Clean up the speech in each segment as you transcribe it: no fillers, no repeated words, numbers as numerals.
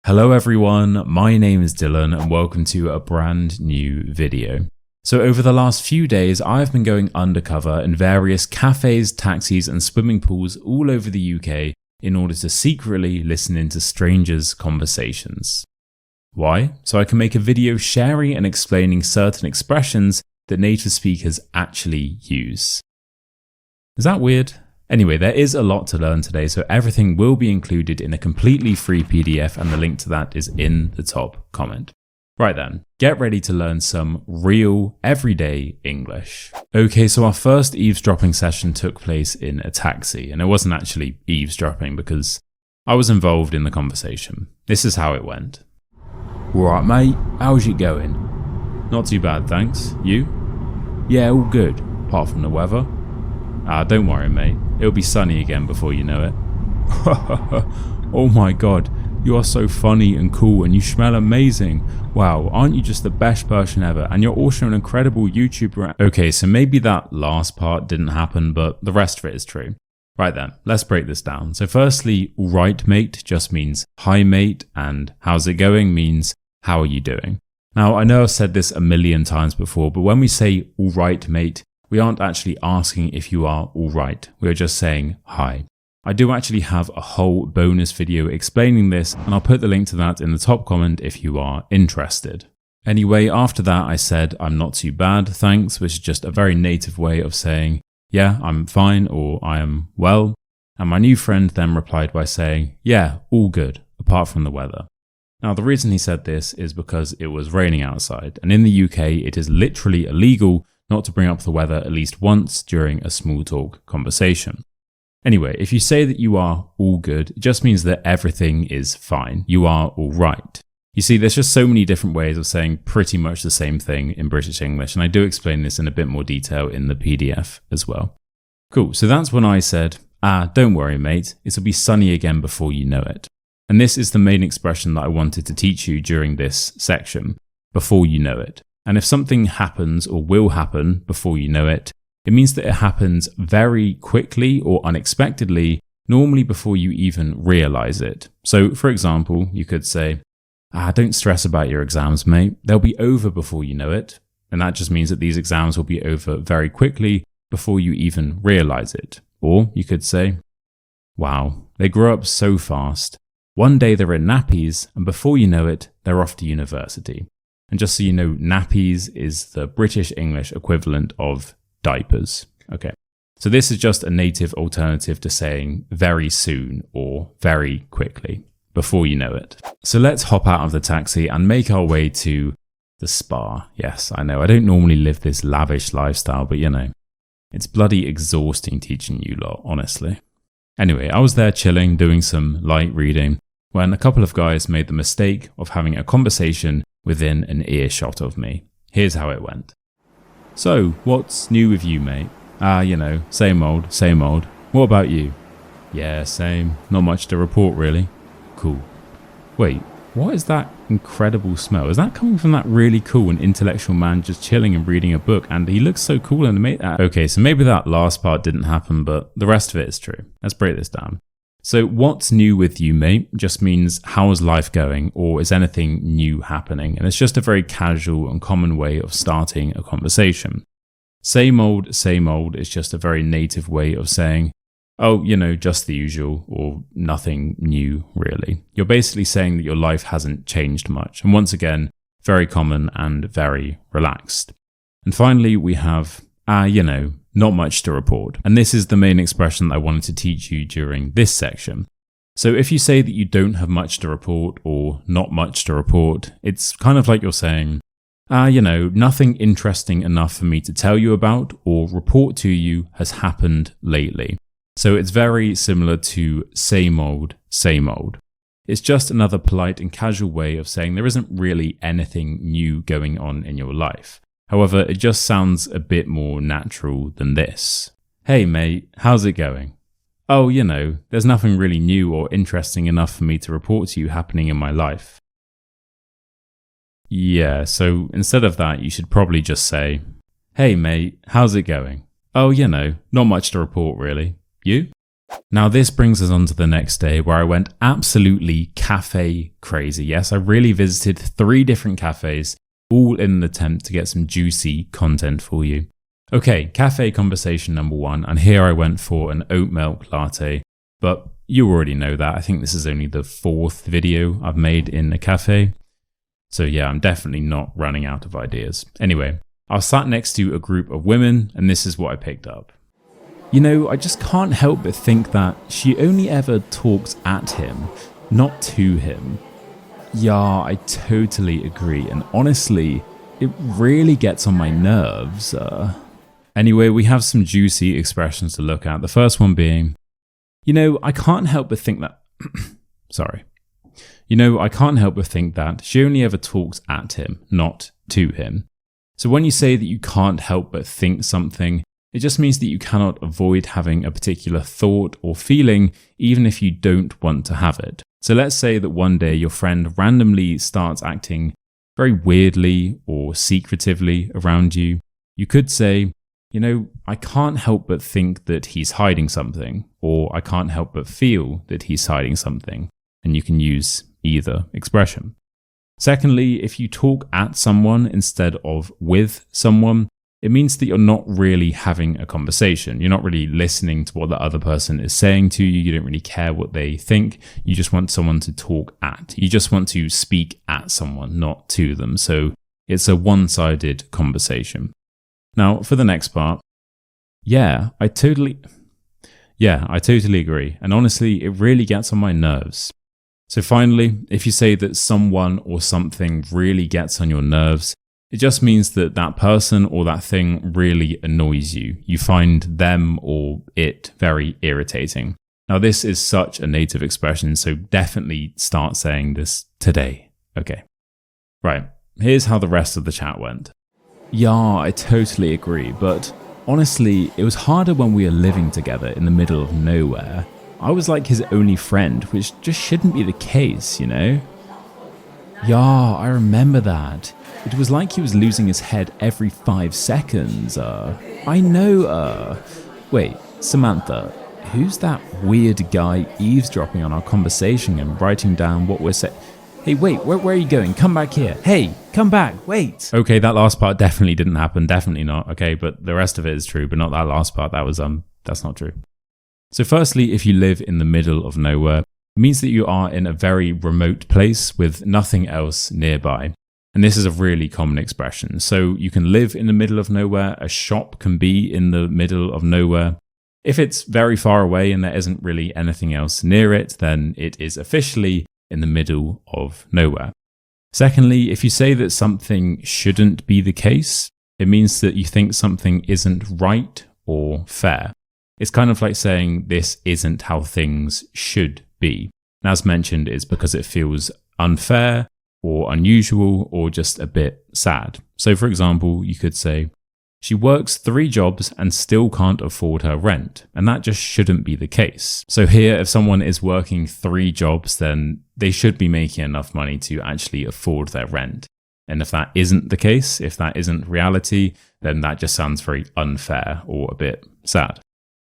Hello everyone, my name is Dylan and welcome to a brand new video. So over the last few days, I've been going undercover in various cafes, taxis and swimming pools all over the UK in order to secretly listen into strangers' conversations. Why? So I can make a video sharing and explaining certain expressions that native speakers actually use. Is that weird? Anyway, there is a lot to learn today, so everything will be included in a completely free PDF and the link to that is in the top comment. Right then, get ready to learn some real, everyday English. Okay, so our first eavesdropping session took place in a taxi, and it wasn't actually eavesdropping because I was involved in the conversation. This is how it went. Alright mate, how's it going? Not too bad, thanks. You? Yeah, all good, apart from the weather. Don't worry mate, it'll be sunny again before you know it. Oh my god, you are so funny and cool and you smell amazing. Wow, aren't you just the best person ever? And you're also an incredible YouTuber. Okay, so maybe that last part didn't happen, but the rest of it is true. Right then, let's break this down. So firstly, alright mate just means hi mate, and how's it going means how are you doing? Now I know I've said this a million times before, but when we say alright mate, we aren't actually asking if you are alright, we're just saying hi. I do actually have a whole bonus video explaining this, and I'll put the link to that in the top comment if you are interested. Anyway, after that I said I'm not too bad, thanks, which is just a very native way of saying, yeah, I'm fine or I am well. And my new friend then replied by saying, yeah, all good, apart from the weather. Now the reason he said this is because it was raining outside, and in the UK it is literally illegal not to bring up the weather at least once during a small talk conversation. Anyway, if you say that you are all good, it just means that everything is fine. You are all right. You see, there's just so many different ways of saying pretty much the same thing in British English, and I do explain this in a bit more detail in the PDF as well. Cool, so that's when I said, don't worry mate, it'll be sunny again before you know it. And this is the main expression that I wanted to teach you during this section, before you know it. And if something happens or will happen before you know it, it means that it happens very quickly or unexpectedly, normally before you even realize it. So for example, you could say, don't stress about your exams, mate. They'll be over before you know it. And that just means that these exams will be over very quickly before you even realize it. Or you could say, wow, they grow up so fast. One day they're in nappies and before you know it, they're off to university. And just so you know, nappies is the British English equivalent of diapers. Okay, so this is just a native alternative to saying very soon or very quickly, before you know it. So let's hop out of the taxi and make our way to the spa. Yes, I know, I don't normally live this lavish lifestyle, but you know, it's bloody exhausting teaching you lot, honestly. Anyway, I was there chilling, doing some light reading, when a couple of guys made the mistake of having a conversation within an earshot of me. Here's how it went. So, what's new with you, mate? You know, same old, same old. What about you? Yeah, same. Not much to report, really. Cool. Wait, what is that incredible smell? Is that coming from that really cool and intellectual man just chilling and reading a book? And he looks so cool and made that. Okay, so maybe that last part didn't happen, but the rest of it is true. Let's break this down. So what's new with you, mate, just means how is life going or is anything new happening? And it's just a very casual and common way of starting a conversation. Same old is just a very native way of saying, oh, you know, just the usual or nothing new really. You're basically saying that your life hasn't changed much. And once again, very common and very relaxed. And finally, we have, you know, not much to report. And this is the main expression that I wanted to teach you during this section. So if you say that you don't have much to report or not much to report, it's kind of like you're saying, you know, nothing interesting enough for me to tell you about or report to you has happened lately. So it's very similar to same old, same old. It's just another polite and casual way of saying there isn't really anything new going on in your life. However, it just sounds a bit more natural than this. Hey mate, how's it going? Oh, you know, there's nothing really new or interesting enough for me to report to you happening in my life. Yeah, so instead of that, you should probably just say, hey mate, how's it going? Oh, you know, not much to report really. You? Now this brings us on to the next day where I went absolutely cafe crazy. Yes, I really visited 3 different cafes, all in an attempt to get some juicy content for you. Okay, cafe conversation number 1, and here I went for an oat milk latte, but you already know that. I think this is only the 4th video I've made in a cafe. So yeah, I'm definitely not running out of ideas. Anyway, I was sat next to a group of women, and this is what I picked up. You know, I just can't help but think that she only ever talks at him, not to him. Yeah, I totally agree, and honestly, it really gets on my nerves. Anyway, we have some juicy expressions to look at. The first one being, you know, I can't help but think that... Sorry. You know, I can't help but think that she only ever talks at him, not to him. So when you say that you can't help but think something, it just means that you cannot avoid having a particular thought or feeling, even if you don't want to have it. So let's say that one day your friend randomly starts acting very weirdly or secretively around you. You could say, you know, I can't help but think that he's hiding something, or I can't help but feel that he's hiding something. And you can use either expression. Secondly, if you talk at someone instead of with someone, it means that you're not really having a conversation. You're not really listening to what the other person is saying to you. You don't really care what they think. You just want someone to talk at. You just want to speak at someone, not to them. So it's a one-sided conversation. Now, for the next part, I totally agree. And honestly, it really gets on my nerves. So finally, if you say that someone or something really gets on your nerves, it just means that that person or that thing really annoys you. You find them or it very irritating. Now, this is such a native expression, so definitely start saying this today. Okay. Right. Here's how the rest of the chat went. Yeah, I totally agree, but honestly, it was harder when we were living together in the middle of nowhere. I was like his only friend, which just shouldn't be the case, you know? Yeah, I remember that. It was like he was losing his head every 5 seconds. I know, Wait, Samantha, who's that weird guy eavesdropping on our conversation and writing down what we're saying? Hey, wait, where are you going? Come back here. Hey, come back, wait. Okay, that last part definitely didn't happen, definitely not. Okay, but the rest of it is true, but not that last part. That's not true. So firstly, if you live in the middle of nowhere, it means that you are in a very remote place with nothing else nearby. And this is a really common expression. So you can live in the middle of nowhere. A shop can be in the middle of nowhere. If it's very far away and there isn't really anything else near it, then it is officially in the middle of nowhere. Secondly, if you say that something shouldn't be the case, it means that you think something isn't right or fair. It's kind of like saying this isn't how things should be. And as mentioned, it's because it feels unfair or unusual or just a bit sad. So for example, you could say, she works 3 jobs and still can't afford her rent. And that just shouldn't be the case. So here, if someone is working 3 jobs, then they should be making enough money to actually afford their rent. And if that isn't the case, if that isn't reality, then that just sounds very unfair or a bit sad.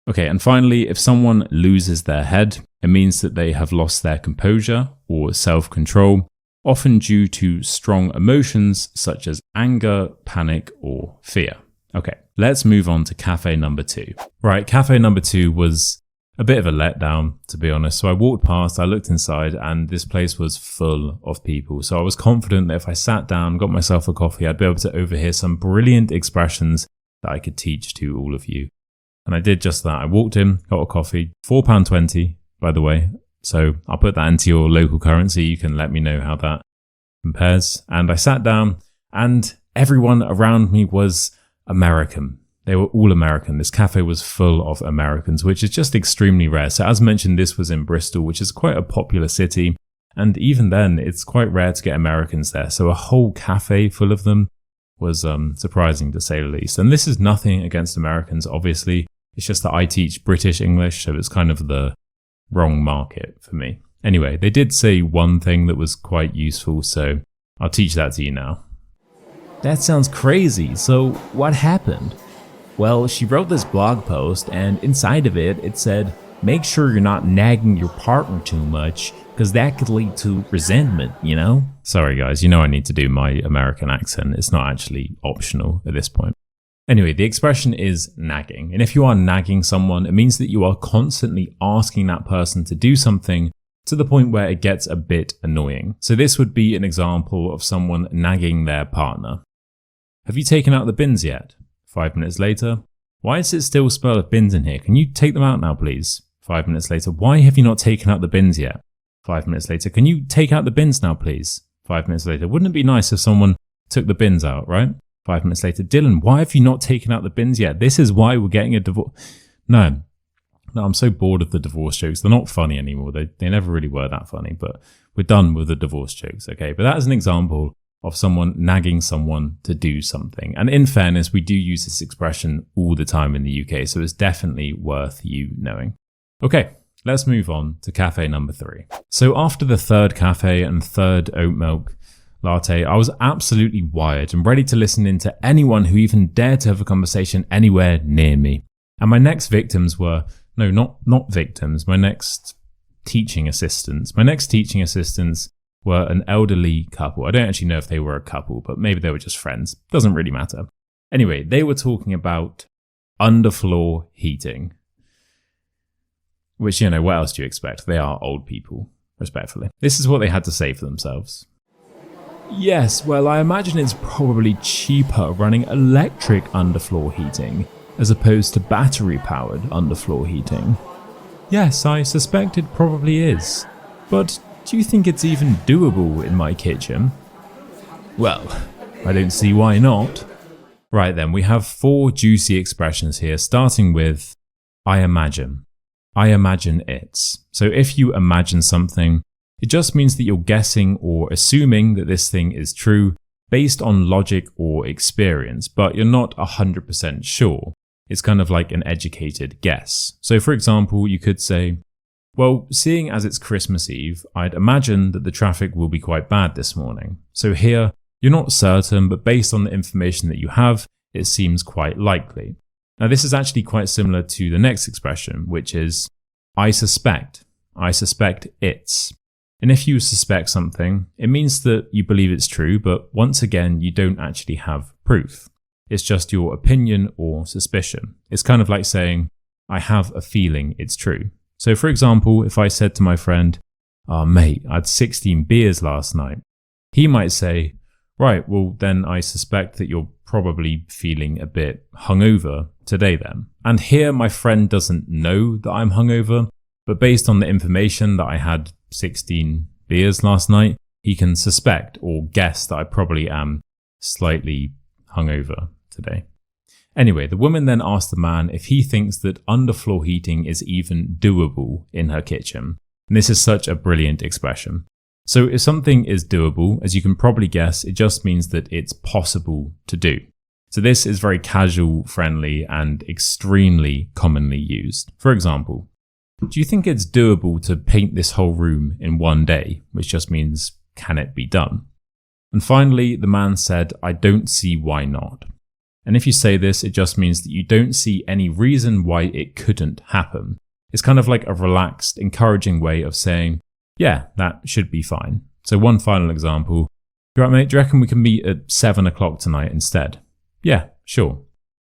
Okay, and finally, if someone loses their head, it means that they have lost their composure or self-control, often due to strong emotions such as anger, panic, or fear. Okay, let's move on to cafe number 2. Right, cafe number 2 was a bit of a letdown, to be honest. So I walked past, I looked inside, and this place was full of people. So I was confident that if I sat down, got myself a coffee, I'd be able to overhear some brilliant expressions that I could teach to all of you. And I did just that. I walked in, got a coffee, £4.20, by the way. So I'll put that into your local currency. You can let me know how that compares. And I sat down and everyone around me was American. They were all American. This cafe was full of Americans, which is just extremely rare. So as mentioned, this was in Bristol, which is quite a popular city. And even then, it's quite rare to get Americans there. So a whole cafe full of them was surprising to say the least. And this is nothing against Americans, obviously. It's just that I teach British English, so it's kind of the wrong market for me. Anyway, they did say one thing that was quite useful, so I'll teach that to you now. That sounds crazy. So what happened? Well, she wrote this blog post and inside of it, it said, make sure you're not nagging your partner too much, because that could lead to resentment, you know? Sorry guys, you know I need to do my American accent. It's not actually optional at this point. Anyway, the expression is nagging. And if you are nagging someone, it means that you are constantly asking that person to do something to the point where it gets a bit annoying. So this would be an example of someone nagging their partner. Have you taken out the bins yet? 5 minutes later. Why does it still smell of bins in here? Can you take them out now, please? 5 minutes later. Why have you not taken out the bins yet? 5 minutes later. Can you take out the bins now, please? 5 minutes later. Wouldn't it be nice if someone took the bins out, right? 5 minutes later. Dylan, why have you not taken out the bins yet? This is why we're getting a divorce. No, I'm so bored of the divorce jokes. They're not funny anymore. They never really were that funny, but we're done with the divorce jokes, okay? But that is an example of someone nagging someone to do something. And in fairness, we do use this expression all the time in the UK, so it's definitely worth you knowing. Okay, let's move on to cafe number 3. So after the third cafe and third oat milk latte, I was absolutely wired and ready to listen in to anyone who even dared to have a conversation anywhere near me. And my next victims were, no, not victims, my next teaching assistants. My next teaching assistants were an elderly couple. I don't actually know if they were a couple, but maybe they were just friends. Doesn't really matter. Anyway, they were talking about underfloor heating. Which, you know, what else do you expect? They are old people, respectfully. This is what they had to say for themselves. Yes, well, I imagine it's probably cheaper running electric underfloor heating as opposed to battery-powered underfloor heating. Yes, I suspect it probably is. But do you think it's even doable in my kitchen? Well, I don't see why not. Right then, we have 4 juicy expressions here, starting with I imagine. I imagine it's. So if you imagine something, it just means that you're guessing or assuming that this thing is true based on logic or experience, but you're not 100% sure. It's kind of like an educated guess. So for example, you could say, well, seeing as it's Christmas Eve, I'd imagine that the traffic will be quite bad this morning. So here, you're not certain, but based on the information that you have, it seems quite likely. Now this is actually quite similar to the next expression, which is I suspect. I suspect it's. And if you suspect something, it means that you believe it's true, but once again, you don't actually have proof. It's just your opinion or suspicion. It's kind of like saying, I have a feeling it's true. So for example, if I said to my friend, oh mate, I had 16 beers last night, he might say, right, well then I suspect that you're probably feeling a bit hungover today then. And here my friend doesn't know that I'm hungover, but based on the information that I had 16 beers last night, he can suspect or guess that I probably am slightly hungover today. Anyway, the woman then asked the man if he thinks that underfloor heating is even doable in her kitchen. And this is such a brilliant expression. So if something is doable, as you can probably guess, it just means that it's possible to do. So this is very casual, friendly, and extremely commonly used. For example, do you think it's doable to paint this whole room in one day? Which just means, can it be done? And finally, the man said, I don't see why not. And if you say this, it just means that you don't see any reason why it couldn't happen. It's kind of like a relaxed, encouraging way of saying, yeah, that should be fine. So one final example. You right, mate, do you reckon we can meet at 7 o'clock tonight instead? Yeah, sure.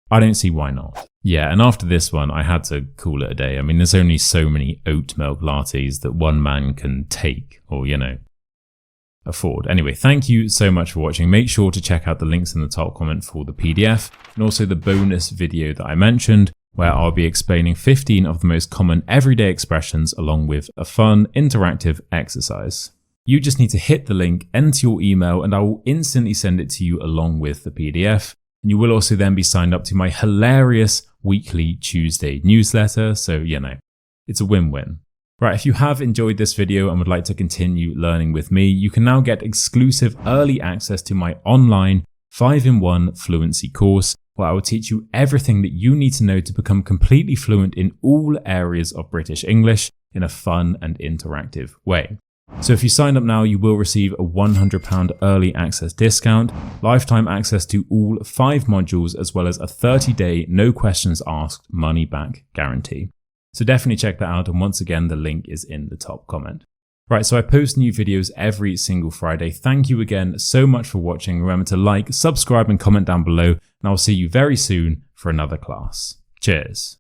I don't see why not. Yeah, and after this one, I had to call it a day. I mean, there's only so many oat milk lattes that one man can take or, afford. Anyway, thank you so much for watching. Make sure to check out the links in the top comment for the PDF and also the bonus video that I mentioned, where I'll be explaining 15 of the most common everyday expressions along with a fun, interactive exercise. You just need to hit the link, enter your email, and I will instantly send it to you along with the PDF. And you will also then be signed up to my hilarious weekly Tuesday newsletter. So, it's a win-win. Right, if you have enjoyed this video and would like to continue learning with me, you can now get exclusive early access to my online 5-in-1 fluency course, where I will teach you everything that you need to know to become completely fluent in all areas of British English in a fun and interactive way. So if you sign up now, you will receive a £100 early access discount, lifetime access to all 5 modules, as well as a 30-day no questions asked money back guarantee. So definitely check that out, and once again, the link is in the top comment. Right, so I post new videos every single Friday. Thank you again so much for watching. Remember to like, subscribe, and comment down below, and I'll see you very soon for another class. Cheers.